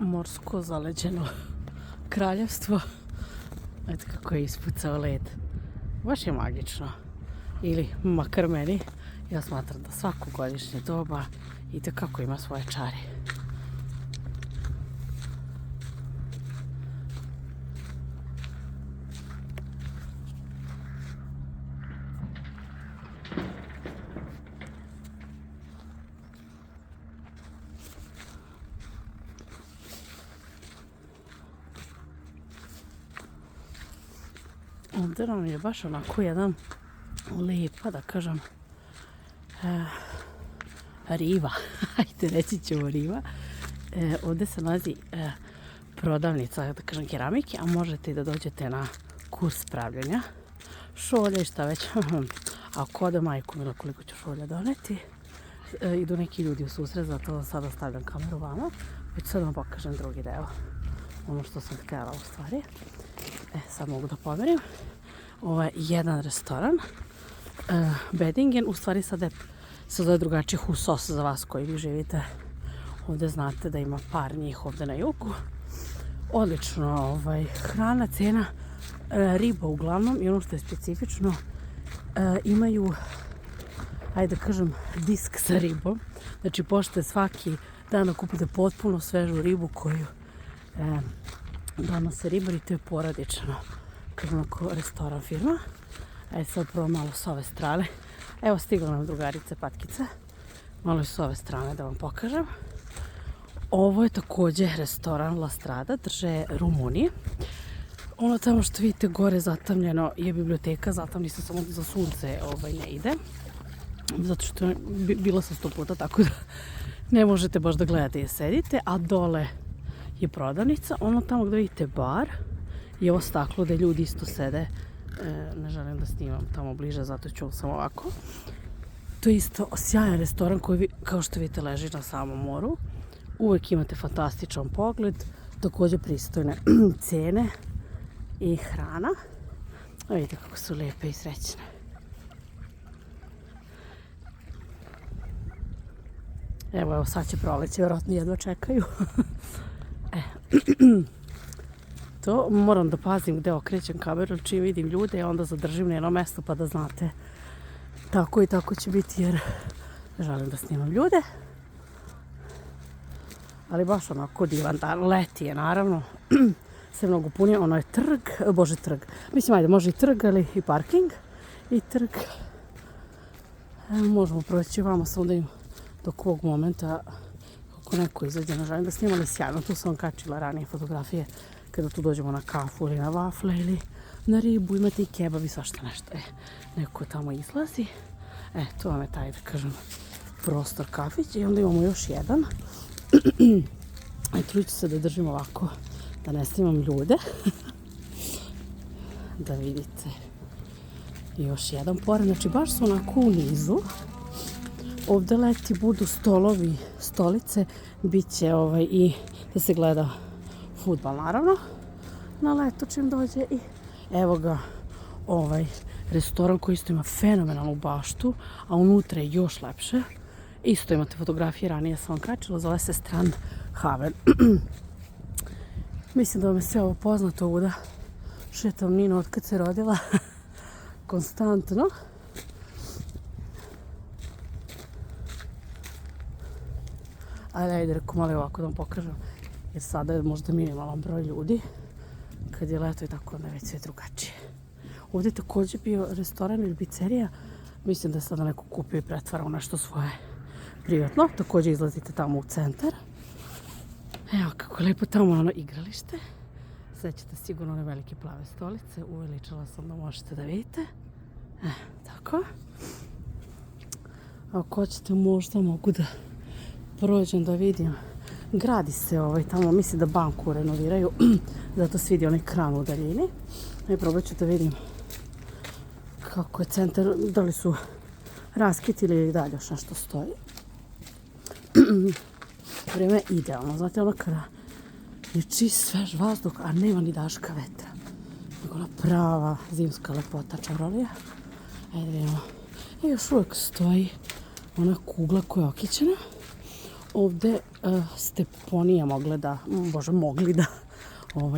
morsko zaleđeno kraljevstvo. Eto kako je ispucao led. Baš je magično. Ili, makar meni, ja smatram da svako godišnje doba itekako ima svoje čari. Ovdje nam je baš onako jedan lijepa, da kažem, riva. Ajde, reći ćemo riva. Ovdje se nalazi prodavnica, da kažem, keramike, a možete i da dođete na kurs pravljenja šolja i šta već. Ako ode majku mila koliko ću šolja doneti, idu neki ljudi u susret, zato sada stavljam kameru vama. Već sad vam pokažem drugi deo. Ono što sam htjela u stvari. Sad mogu da pomerim. Ovo je jedan restoran. Bedingen, u stvari sada se zove drugačije Husos za vas koji vi živite. Ovdje znate da ima par njih ovdje na jugu. Odlično hrana, cena, riba uglavnom i ono što je specifično, imaju, ajde da kažem, disk sa ribom. Znači, pošto svaki dan da kupite potpuno svežu ribu koju donose ribari, to je poradično. Kažem, onako restoran firma. Ajde sad prvo malo s ove strane. Evo stigla nam drugarice patkice. Malo i s ove strane da vam pokažem. Ovo je također restoran La Strada, drže Rumunije. Ono tamo što vidite gore zatamljeno je biblioteka, zatamlji se samo za sunce ne ide. Zato što bila sam 100 puta, tako da ne možete baš da gledate i sedite, a dole je prodavnica. Ono tamo gdje vidite bar i ovo staklo gdje ljudi isto sede. Ne želim da snimam tamo bliže, zato ću sam ovako. To je isto sjajan restoran koji, kao što vidite, leži na samom moru. Uvijek imate fantastičan pogled, također pristojne cene i hrana. Vidite kako su lijepe i srećne. Evo sad će proleće, vjerojatno jedva čekaju. To moram da pazim gdje okrećem kameru, čim vidim ljude, ja onda zadržim na jedno mjesto pa da znate tako i tako će biti, jer želim da snimam ljude. Ali baš onako divan dan, leti je naravno, sve mnogo punije, ono je trg, mislim ajde može i trg, ali i parking i trg. Možemo proći vamo samo da im dok ovog momenta, ako neko izađe, ne želim da snimam, ali sjajno, tu sam vam kačila ranije fotografije, kada tu dođemo na kafu ili na vafle ili na ribu, imate i kebab i svašta nešto. Neko tamo izlazi, to vam je taj, da kažem, prostor kafić i onda imamo još jedan. Trudit ću se da držim ovako, da ne snimam ljude. Da vidite još jedan pored, znači baš su onako u nizu. Ovdje leti budu stolovi, stolice, bit će i da se gleda fudbal naravno na leto čim dođe i evo ga restoran koji isto ima fenomenalnu baštu, a unutra je još lepše. Isto imate fotografije, ranije sam vam kačila, zove se Strand Haven. Mislim da vam je sve ovo poznato, ovuda šetam Ninu od kad se rodila, konstantno. Ajde, reko malo ovako da vam pokažem, jer sada je možda minimalan broj ljudi, kad je leto i tako onda je već sve drugačije. Ovdje je također bio restoran ili pizzerija, mislim da je sada neko kupio i pretvarao nešto svoje privatno. Također izlazite tamo u centar. Evo kako je lijepo tamo ono igralište. Sećate sigurno one velike plave stolice. Uveličala sam da možete da vidite. Tako. Ako hoćete možda mogu da prođem da vidim. Gradi se tamo, mislim da banku renoviraju. Zato se vidi onaj kran u daljini. Probat ću da vidim kako je centar, da li su raskitili ili dalje još nešto stoji. Vreme je idealno, znate ono kada je čist svež vazduh, a nema ni daška vetra. Nego ona prava zimska lepota čarolija. Ajde vidimo. I još uvijek stoji ona kugla koja je okićena. Ovde ste ponije mogli da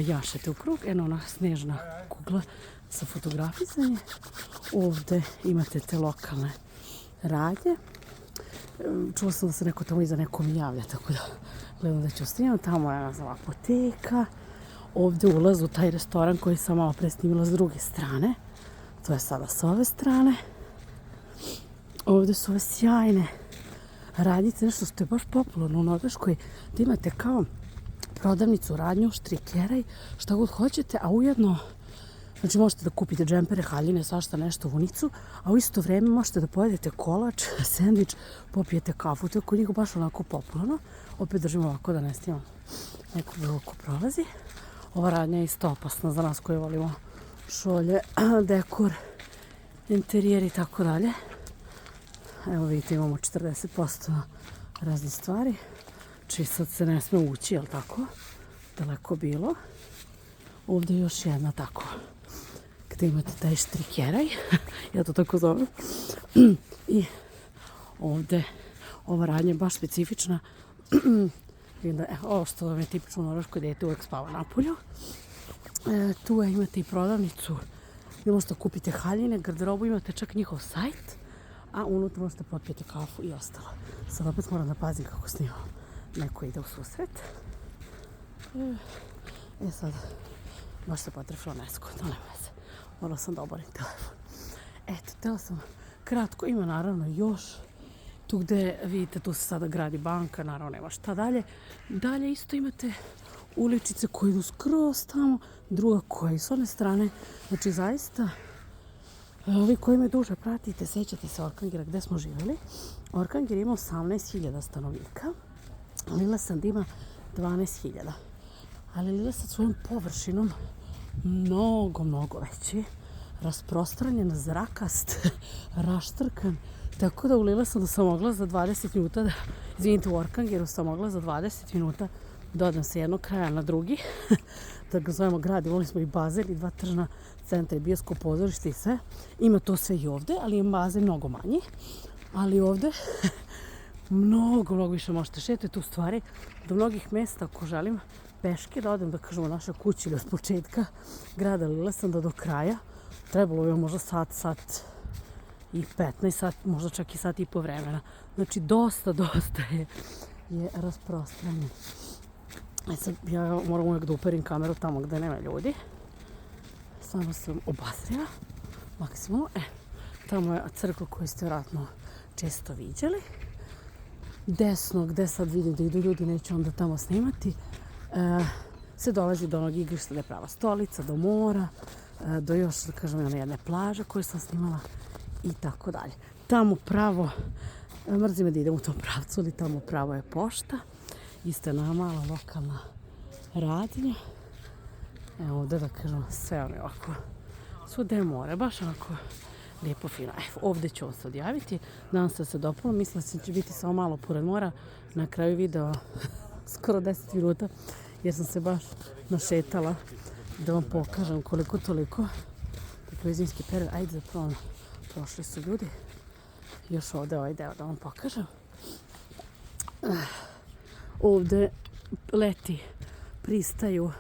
jašete u krug. Eno ona snežna kugla za fotografisanje. Ovde imate te lokalne radnje. Čula sam da se neko tamo iza nekom javlja, tako da gledam da ću snimati. Tamo je apoteka. Ovde ulaz u taj restoran koji sam malo pre snimila s druge strane. To je sada s ove strane. Ovde su ove sjajne radnjice, nešto što je baš popularno u Norveškoj, da imate kao prodavnicu, radnju, štrikeraj, šta god hoćete, a ujedno, znači možete da kupite džempere, haljine, svašta nešto, vunicu, a u isto vreme možete da pojedete kolač, sendvič, popijete kafu, to je kod njih baš onako popularno. Opet držimo ovako da ne snimam neku bilo ko prolazi. Ova radnja je isto opasna za nas koji volimo šolje, dekor, interijer i tako dalje. Evo vidite, imamo 40% na razne stvari. Či sad se ne sme ući, jel tako? Daleko bilo. Ovdje je još jedna tako, gdje imate taj štrikeraj, ja to tako zovem. I ovdje ova radnja je baš specifična. Ovo što vam je tipično u Norveškoj, dete uvek spava napolju. Tu imate i prodavnicu gdje možete kupiti haljine, garderobu, imate čak njihov sajt, a unutra možete popijeti kafu i ostalo. Sad opet moram da pazim kako snimam. Neko ide u susret. Sad, baš se potrefilo nesko, to nema veze. Morala sam da oborim telefon. Eto, htjela sam kratko, ima naravno još. Tu gdje vidite, tu se sada gradi banka, naravno nema šta dalje. Dalje isto imate uličice koje idu skroz tamo, druga koja je s one strane. Znači zaista, ovi koji me duže pratite, sećate se Orkangera gdje smo živjeli. Orkanger ima 18.000 stanovnika, Lillesand ima 12.000. Ali Lillesand svojom površinom mnogo veći, rasprostranjen, zrakast, raštrkan. Tako da u Lillesandu sam mogla za 20 minuta, u Orkangeru sam mogla za 20 minuta da odem sa jednog kraja na drugi. Da ga zovemo grad, imali smo i bazen i 2 tržna centra i bioskop, pozorište i sve. Ima to sve i ovde, ali je bazen mnogo manji. Ali ovde mnogo više možete šetati u stvari do mnogih mesta ako želim peške da odem, da kažemo, naše kući ili od početka grada Lillesanda do kraja. Trebalo je možda sat i 15 sat, možda čak i sat i po vremena. Znači dosta je rasprostranjen. Sad ja moram uvijek da uperim kameru tamo gdje nema ljudi. Samo sam obazrila maksimalno. Tamo je crkva koju ste vjerojatno često viđali. Desno, gdje sad vidim da idu ljudi, neću onda tamo snimati, se dolazi do onog igrišta gdje je prava stolica, do mora, do još, da kažem, jedne plaže koju sam snimala i tako dalje. Tamo pravo, mrzi me da idem u tom pravcu, ali tamo pravo je pošta. Isto je mala lokalna radnja. Evo ovdje, da kažem, sve ono je ovako, svuda je more, baš onako lijepo fino. Ovdje ću vam se odjaviti, nadam se da se dopalo, mislila sam će biti samo malo pored mora, na kraju videa skoro 10 minuta, jer sam se baš našetala da vam pokažem koliko toliko. Dakle, zimski period, ajde zapravo, prošli su ljudi. Još ovdje ovaj deo da vam pokažem. Ovdje leti pristaju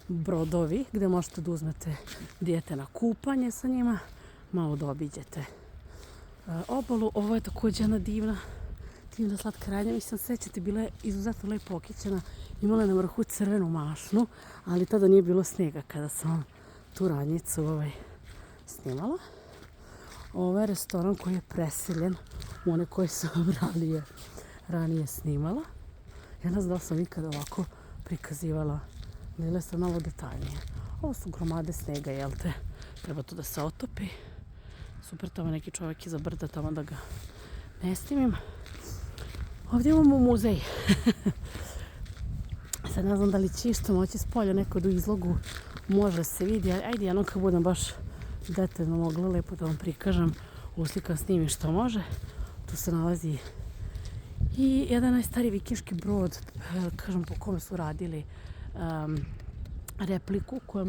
brodovi gdje možete da uzmete dijete na kupanje sa njima, malo da obiđete obalu. Ovo je također jedna divna slatka radnja. Mislim, sećate, bila je izuzetno lepo okićena, imala je na vrhu crvenu mašnu, ali tada nije bilo snijega kada sam tu radnjicu snimala. Ovo je restoran koji je preseljen u one koje sam ranije snimala. Ja ne znam da sam ikada ovako prikazivala Lillesand malo detaljnije. Ovo su gromade snega, jel te? Treba to da se otopi. Super, tamo neki čovjek iza brda, tamo da ga ne snimim. Ovdje imamo muzej. Sad ne znam da li će išto moći s polja neko do izlogu. Može se vidi. Ajde, jednom kad budem baš detaljno mogla lepo da vam prikažem, uslikam, snimim što može. Tu se nalazi i jedan najstariji vikinški brod, kažem, po kome su radili repliku koju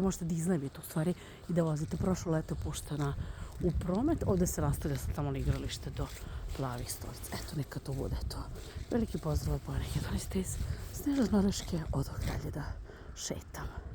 možete da iznajmite u stvari i da vozite. Prošlo leto puštena u promet. Ovdje se nastavlja sa tamo igralište do plavih stolica. Eto, neka to bude to. Veliki pozdrav od Bojane Hedoniste iz Snežno Norveške. Odoh dalje da šetam.